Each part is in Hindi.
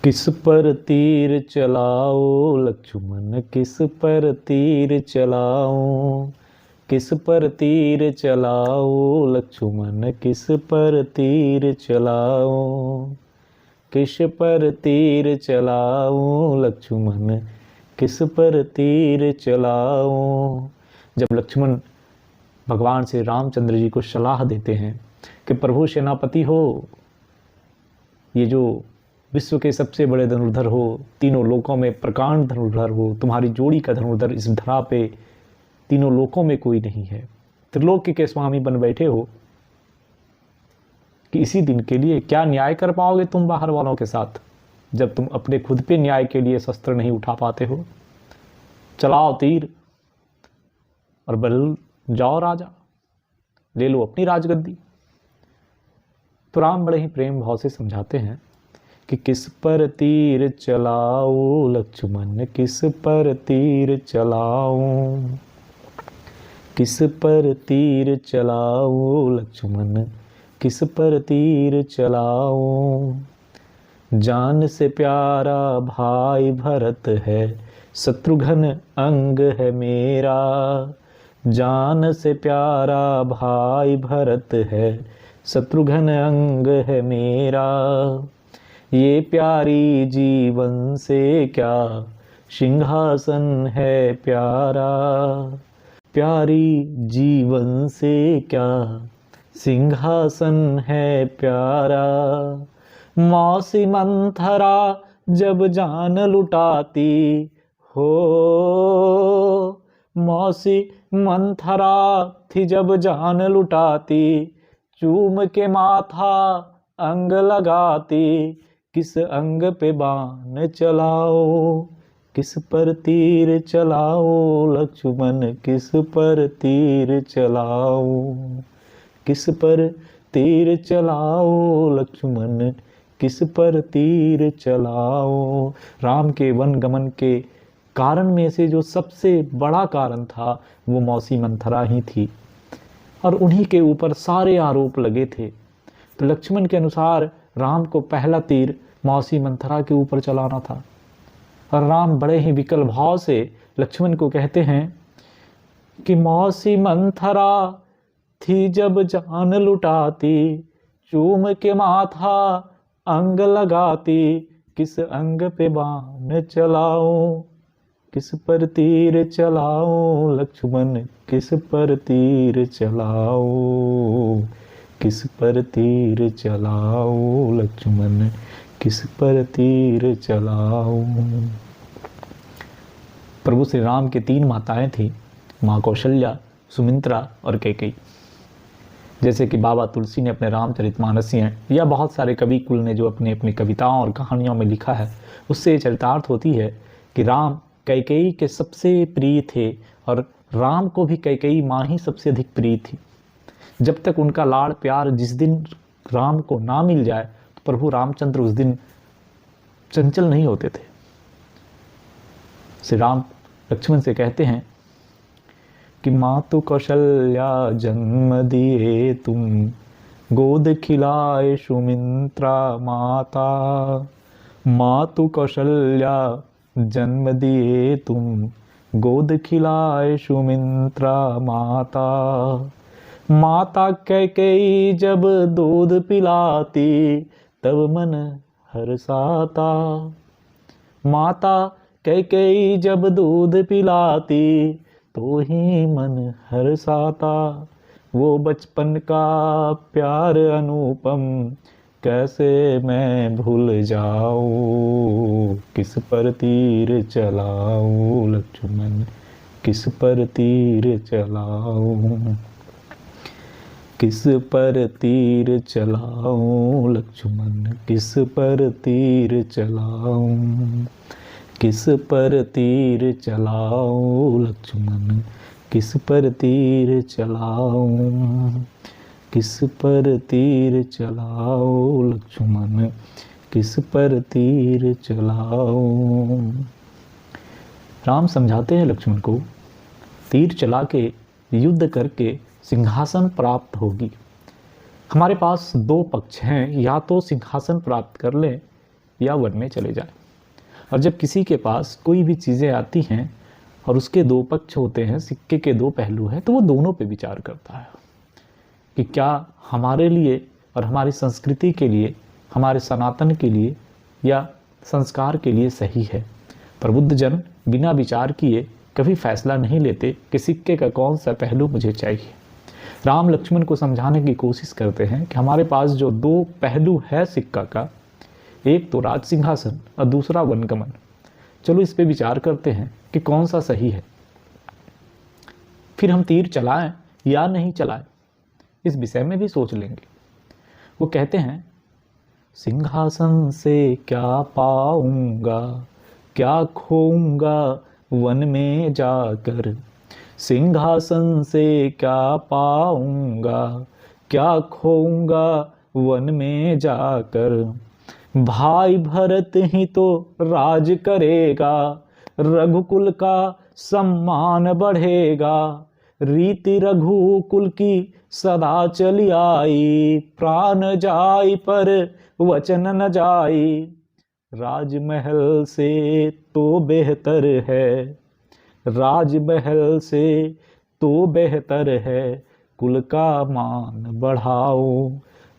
किस पर तीर चलाओ लक्ष्मण, किस पर तीर चलाओ, किस पर तीर चलाओ लक्ष्मण, किस पर तीर चलाओ, किस पर तीर चलाओ लक्ष्मण, किस पर तीर चलाओ। जब लक्ष्मण भगवान श्री रामचंद्र जी को सलाह देते हैं कि प्रभु सेनापति हो, ये जो विश्व के सबसे बड़े धनुर्धर हो, तीनों लोकों में प्रकांड धनुर्धर हो, तुम्हारी जोड़ी का धनुर्धर इस धरा पे तीनों लोकों में कोई नहीं है, त्रिलोकी के स्वामी बन बैठे हो कि इसी दिन के लिए क्या न्याय कर पाओगे तुम बाहर वालों के साथ, जब तुम अपने खुद पे न्याय के लिए शस्त्र नहीं उठा पाते हो। चलाओ तीर और बल जाओ राजा, ले लो अपनी राजगद्दी। तो राम बड़े ही प्रेम भाव से समझाते हैं कि किस पर तीर चलाओ लक्ष्मण, किस पर तीर चलाओ, किस पर तीर चलाओ लक्ष्मण, किस पर तीर चलाओ। जान से प्यारा भाई भरत है, शत्रुघ्न अंग है मेरा, जान से प्यारा भाई भरत है, शत्रुघ्न अंग है मेरा। ये प्यारी जीवन से क्या सिंहासन है प्यारा, प्यारी जीवन से क्या सिंहासन है प्यारा। मौसी मंथरा जब जान लुटाती हो, मौसी मंथरा थी जब जान लुटाती, चूम के माथा अंग लगाती, किस अंग पे बाण चलाओ, किस पर तीर चलाओ लक्ष्मण, किस पर तीर चलाओ, किस पर तीर चलाओ लक्ष्मण, किस पर तीर चलाओ। राम के वन गमन के कारण में से जो सबसे बड़ा कारण था वो मौसी मंथरा ही थी, और उन्हीं के ऊपर सारे आरोप लगे थे। तो लक्ष्मण के अनुसार राम को पहला तीर मौसी मंथरा के ऊपर चलाना था, और राम बड़े ही विकल भाव से लक्ष्मण को कहते हैं कि मौसी मंथरा थी जब जान लुटाती, चूम के माथा अंग लगाती, किस अंग पे बाण चलाओ, किस पर तीर चलाओ लक्ष्मण, किस पर तीर चलाओ, किस पर तीर चलाओ लक्ष्मण, किस पर तीर चलाओ। प्रभु श्री राम की 3 माताएं थी, माँ कौशल्या, सुमित्रा और कैकेयी। जैसे कि बाबा तुलसी ने अपने रामचरितमानस या बहुत सारे कवि कुल ने जो अपनी अपनी कविताओं और कहानियों में लिखा है, उससे ये चरितार्थ होती है कि राम कैकेयी के सबसे प्रिय थे, और राम को भी कैकेयी माँ ही सबसे अधिक प्रिय थी। जब तक उनका लाड़ प्यार जिस दिन राम को ना मिल जाए तो प्रभु रामचंद्र उस दिन चंचल नहीं होते थे। श्री राम लक्ष्मण से कहते हैं कि मातु कौशल्या जन्म दिए तुम, गोद खिलाए सुमित्रा माता, मातु कौशल्या जन्म दिए तुम, गोद खिलाए सुमित्रा माता। माता कैकेयी जब दूध पिलाती, तब मन हर्षाता, माता कैकेयी जब दूध पिलाती, तो ही मन हर्षाता। वो बचपन का प्यार अनुपम, कैसे मैं भूल जाऊं, किस पर तीर चलाऊं लक्ष्मण, किस पर तीर चलाऊं, किस पर तीर चलाऊं लक्ष्मण, किस पर तीर चलाऊं, किस पर तीर चलाऊं लक्ष्मण, किस पर तीर चलाऊं, किस पर तीर चलाओ लक्ष्मण, किस पर तीर चलाओ। राम समझाते हैं लक्ष्मण को, तीर चला के युद्ध करके सिंहासन प्राप्त होगी। हमारे पास 2 पक्ष हैं, या तो सिंहासन प्राप्त कर लें या वन में चले जाएं। और जब किसी के पास कोई भी चीज़ें आती हैं और उसके दो पक्ष होते हैं, सिक्के के दो पहलू हैं, तो वो दोनों पे विचार करता है कि क्या हमारे लिए और हमारी संस्कृति के लिए, हमारे सनातन के लिए या संस्कार के लिए सही है। पर बुद्ध जन बिना विचार किए कभी फैसला नहीं लेते कि सिक्के का कौन सा पहलू मुझे चाहिए। राम लक्ष्मण को समझाने की कोशिश करते हैं कि हमारे पास जो दो पहलू है सिक्का का, एक तो राज सिंहासन और दूसरा वनगमन, चलो इस पे विचार करते हैं कि कौन सा सही है, फिर हम तीर चलाएं या नहीं चलाएं, इस विषय में भी सोच लेंगे। वो कहते हैं, सिंहासन से क्या पाऊंगा, क्या खोऊंगा वन में जाकर, सिंहासन से क्या पाऊंगा, क्या खोऊंगा वन में जाकर, भाई भरत ही तो राज करेगा, रघुकुल का सम्मान बढ़ेगा, रीति रघुकुल की सदा चली आई, प्राण जाई पर वचन न जाई, राजमहल से तो बेहतर है, राजमहल से तो बेहतर है, कुल का मान बढ़ाओ,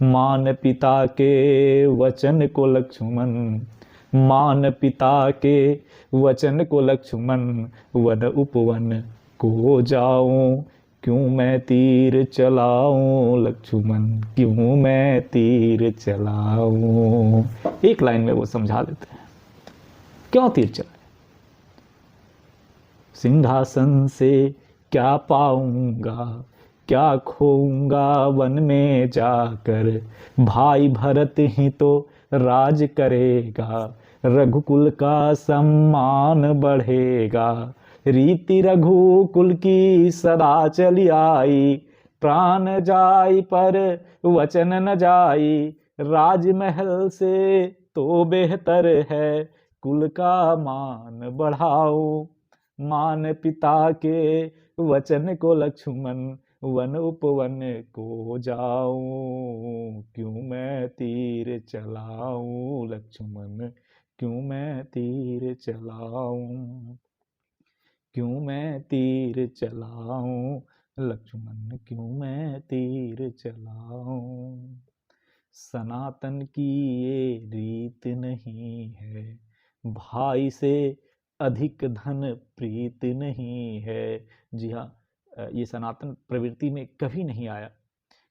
मान पिता के वचन को लक्ष्मण, मान पिता के वचन को लक्ष्मण, वन उपवन को जाऊं, क्यों मैं तीर चलाऊं लक्ष्मण, क्यों मैं तीर चलाऊं। एक लाइन में वो समझा देते हैं क्यों तीर चलाए। सिंहासन से क्या पाऊंगा, क्या खोऊंगा वन में जाकर, भाई भरत ही तो राज करेगा, रघुकुल का सम्मान बढ़ेगा, रीति रघुकुल की सदा चली आई, प्राण जाई पर वचन न जाई, राजमहल से तो बेहतर है, कुल का मान बढ़ाओ, मान पिता के वचन को लक्ष्मण, वन उपवन को जाऊं, क्यों मैं तीर चलाऊं लक्ष्मण, क्यों मैं तीर चलाऊं, क्यों मैं तीर चलाऊं लक्ष्मण, क्यों मैं तीर चलाऊं। सनातन की ये रीत नहीं है, भाई से अधिक धन प्रीत नहीं है। जी हाँ, ये सनातन प्रवृत्ति में कभी नहीं आया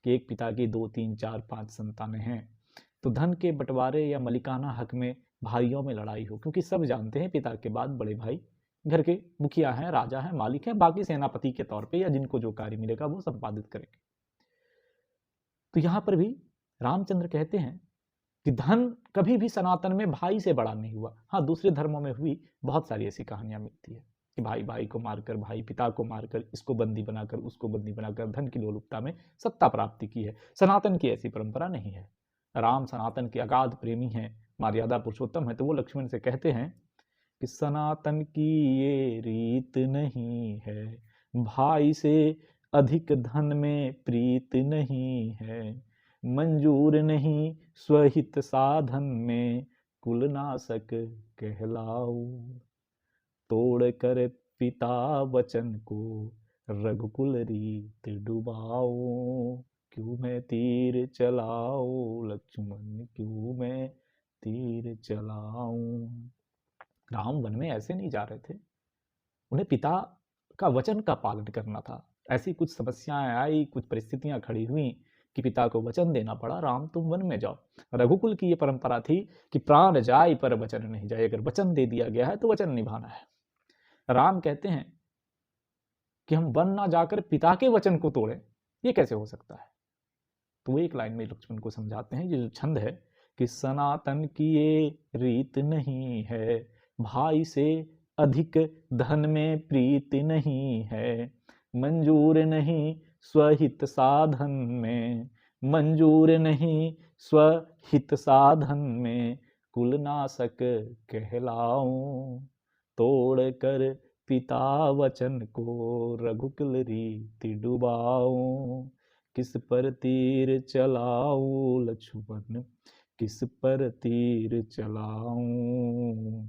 कि एक पिता की 2, 3, 4, 5 संतानें हैं तो धन के बंटवारे या मलिकाना हक में भाइयों में लड़ाई हो, क्योंकि सब जानते हैं पिता के बाद बड़े भाई घर के मुखिया हैं, राजा हैं, मालिक हैं, बाकी सेनापति के तौर पे या जिनको जो कार्य मिलेगा वो संपादित करेंगे। तो यहाँ पर भी रामचंद्र कहते हैं कि धन कभी भी सनातन में भाई से बड़ा नहीं हुआ। हाँ, दूसरे धर्मों में हुई बहुत सारी ऐसी कहानियां मिलती है कि भाई भाई को मारकर, भाई पिता को मारकर, इसको बंदी बनाकर, उसको बंदी बनाकर धन की लोलुपता में सत्ता प्राप्ति की है। सनातन की ऐसी परंपरा नहीं है। राम सनातन के अगाध प्रेमी हैं, मर्यादा पुरुषोत्तम है, तो वो लक्ष्मण से कहते हैं कि सनातन की ये रीत नहीं है, भाई से अधिक धन में प्रीत नहीं है, मंजूर नहीं स्वहित साधन में, कुलनाशक कहलाऊ, तोड़ कर पिता वचन को, रघुकुल रीत डुबाओ, क्यों मैं तीर चलाऊं लक्ष्मण, क्यों मैं तीर चलाऊं। राम वन में ऐसे नहीं जा रहे थे, उन्हें पिता का वचन का पालन करना था। ऐसी कुछ समस्याएं आई, कुछ परिस्थितियां खड़ी हुई कि पिता को वचन देना पड़ा, राम तुम वन में जाओ। रघुकुल की ये परंपरा थी कि प्राण जाए पर वचन नहीं जाए, अगर वचन दे दिया गया है तो वचन निभाना है। राम कहते हैं कि हम वन ना जाकर पिता के वचन को तोड़ें, ये कैसे हो सकता है। तो वो एक लाइन में लक्ष्मण को समझाते हैं, ये जो छंद है कि सनातन की ये रीत नहीं है, भाई से अधिक धन में प्रीत नहीं है, मंजूर नहीं स्वहित साधन में, मंजूर नहीं स्वहित साधन में, कुलनाशक कहलाऊं, तोड़ कर पिता वचन को, रघुकुल रीति डुबाऊं, किस पर तीर चलाऊं लक्ष्मण, किस पर तीर चलाऊं,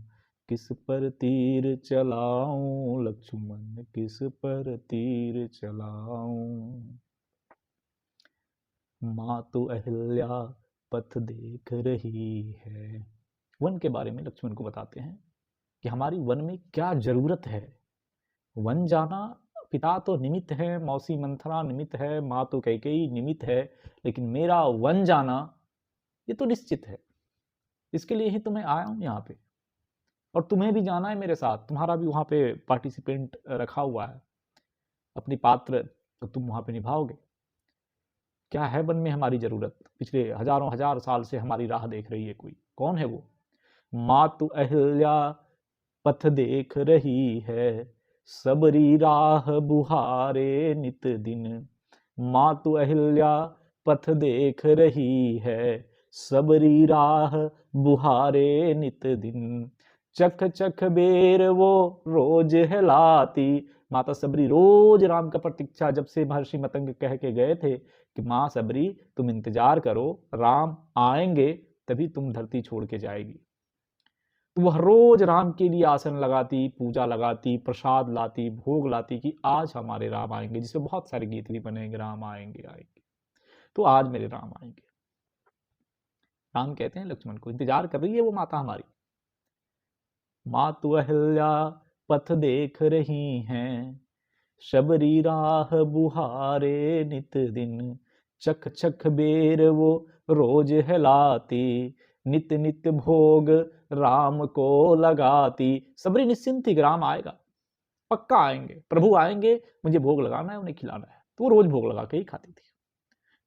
किस पर तीर चलाऊं लक्ष्मण, किस पर तीर चलाऊं। माँ तो अहिल्या पथ देख रही है। वन के बारे में लक्ष्मण को बताते हैं कि हमारी वन में क्या जरूरत है। वन जाना, पिता तो निमित्त है, मौसी मंथरा निमित्त है, माँ तो कैकेयी निमित्त है, लेकिन मेरा वन जाना ये तो निश्चित है। इसके लिए ही तो मैं आया हूं यहाँ पे, और तुम्हें भी जाना है मेरे साथ। तुम्हारा भी वहां पे पार्टिसिपेंट रखा हुआ है, अपनी पात्र तो तुम वहां पे निभाओगे। क्या है वन में हमारी जरूरत? पिछले हजारों हजार साल से हमारी राह देख रही है कोई, कौन है वो? मातु अहिल्या पथ देख रही है, सबरी राह बुहारे नित दिन। मातु अहिल्या पथ देख रही है, सबरी राह बुहारे नित दिन। चख चख बेर वो रोज हिलाती। माता सबरी रोज राम का प्रतीक्षा, जब से महर्षि मतंग कह के गए थे कि माँ सबरी तुम इंतजार करो, राम आएंगे तभी तुम धरती छोड़ के जाएगी, तो वह रोज राम के लिए आसन लगाती, पूजा लगाती, प्रसाद लाती, भोग लाती कि आज हमारे राम आएंगे, जिससे बहुत सारे गीत भी बनेंगे, राम आएंगे आएंगे, तो आज मेरे राम आएंगे। राम कहते हैं लक्ष्मण को, इंतजार कर रही है वो माता हमारी। मातु अहिल्या पथ देख रही हैं, शबरी राह बुहारे नित दिन। चख चख बेर वो रोज हिलाती, नित नित भोग राम को लगाती। सबरी निश्चिंत थी कि राम आएगा, पक्का आएंगे, प्रभु आएंगे, मुझे भोग लगाना है, उन्हें खिलाना है, तो वो रोज भोग लगा के ही खाती थी।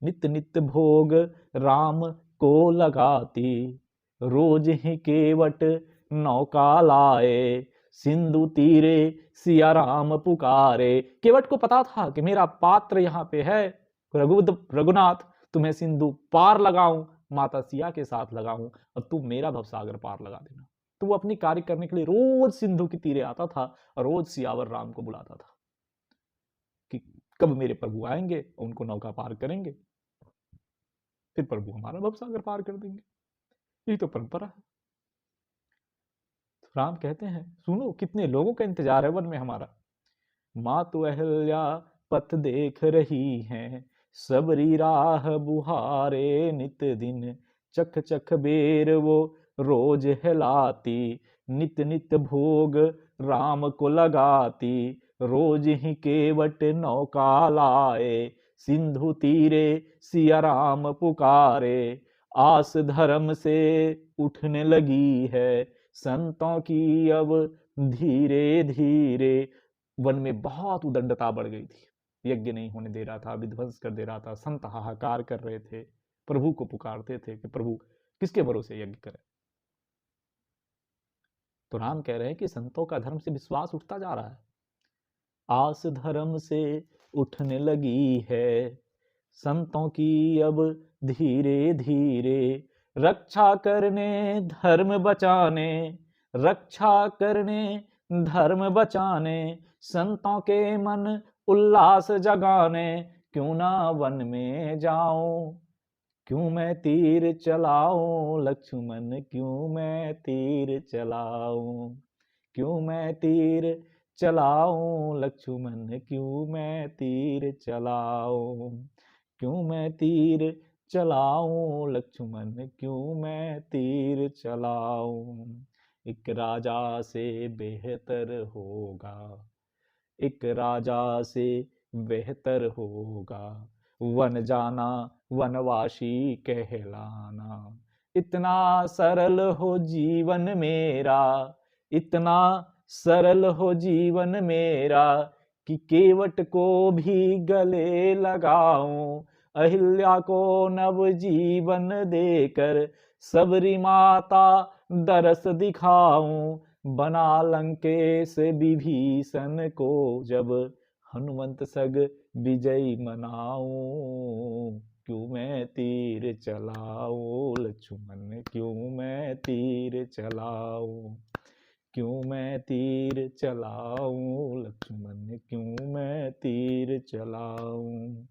नित नित भोग राम को लगाती, रोज ही केवट नौका लाए। सिंधु तीरे सिया राम पुकारे। केवट को पता था कि मेरा पात्र यहाँ पे है, रघुनाथ, तुम्हें सिंधु पार लगाऊं, माता सिया के साथ लगाऊं, और तुम मेरा भवसागर पार लगा देना। तो वो अपनी कार्य करने के लिए रोज सिंधु के तीरे आता था और रोज सियावर राम को बुलाता था कि कब मेरे प्रभु आएंगे, उनको नौका पार करेंगे, फिर प्रभु हमारा भवसागर पार कर देंगे। यही तो परंपरा है। राम कहते हैं सुनो, कितने लोगों का इंतजार है वन में हमारा। माँ तो अहिल्या पथ देख रही हैं, सबरी राह बुहारे नित दिन। चख चख बेर वो रोज हिलाती, नित नित भोग राम को लगाती। रोज ही केवट नौका लाए, सिंधु तीरे सिया राम पुकारे। आस धर्म से उठने लगी है, संतों की अब धीरे धीरे। वन में बहुत उदंडता बढ़ गई थी, यज्ञ नहीं होने दे रहा था, विध्वंस कर दे रहा था, संत हाहाकार कर रहे थे, प्रभु को पुकारते थे कि प्रभु किसके भरोसे यज्ञ करें। तो राम कह रहे हैं कि संतों का धर्म से विश्वास उठता जा रहा है। आस धर्म से उठने लगी है, संतों की अब धीरे धीरे। रक्षा करने धर्म बचाने, रक्षा करने धर्म बचाने, संतों के मन उल्लास जगाने। क्यों ना वन में जाऊं, क्यों मैं तीर चलाऊं लक्ष्मण, क्यों मैं तीर चलाऊं, क्यों मैं तीर चलाऊं लक्ष्मण, क्यों मैं तीर चलाऊं, क्यों मैं तीर चलाऊं लक्ष्मण, क्यों मैं तीर चलाऊं। एक राजा से बेहतर होगा, एक राजा से बेहतर होगा, वन जाना वनवासी कहलाना। इतना सरल हो जीवन मेरा, इतना सरल हो जीवन मेरा, कि केवट को भी गले लगाऊं। अहिल्या को नव जीवन देकर सबरी माता दरस दिखाऊं। बना लंकेश विभीषण को जब, हनुमंत सग विजय मनाऊं। क्यों मैं तीर चलाऊं लक्ष्मण, क्यों मैं तीर चलाऊं, क्यों मैं तीर चलाऊं लक्ष्मण, क्यों मैं तीर चलाऊं,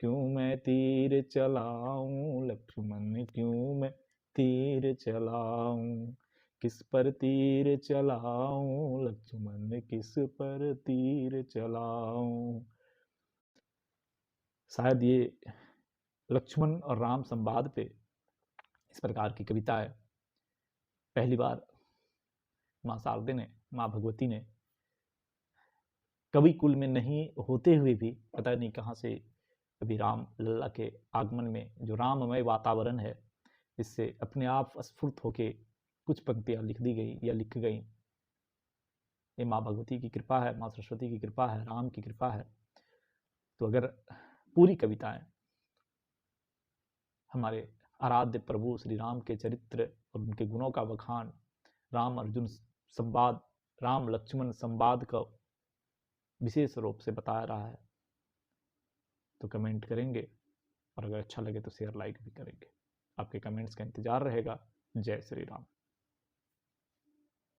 क्यों मैं तीर चलाऊं लक्ष्मण, क्यों मैं तीर चलाऊं, किस पर तीर चलाऊं लक्ष्मण, किस पर तीर चलाऊं। शायद ये लक्ष्मण और राम संवाद पे इस प्रकार की कविता है। पहली बार माँ शारदे ने, माँ भगवती ने कवि कुल में नहीं होते हुए भी पता नहीं कहाँ से कभी राम लल्ला के आगमन में जो राममय वातावरण है, इससे अपने आप स्फुरित होके कुछ पंक्तियाँ लिख दी गई या लिख गई। ये माँ भगवती की कृपा है, माँ सरस्वती की कृपा है, राम की कृपा है। तो अगर पूरी कविताएं हमारे आराध्य प्रभु श्री राम के चरित्र और उनके गुणों का बखान, राम अर्जुन संवाद, राम लक्ष्मण संवाद का विशेष रूप से बता रहा है, तो कमेंट करेंगे और अगर अच्छा लगे तो शेयर लाइक भी करेंगे। आपके कमेंट्स का इंतजार रहेगा। जय श्री राम।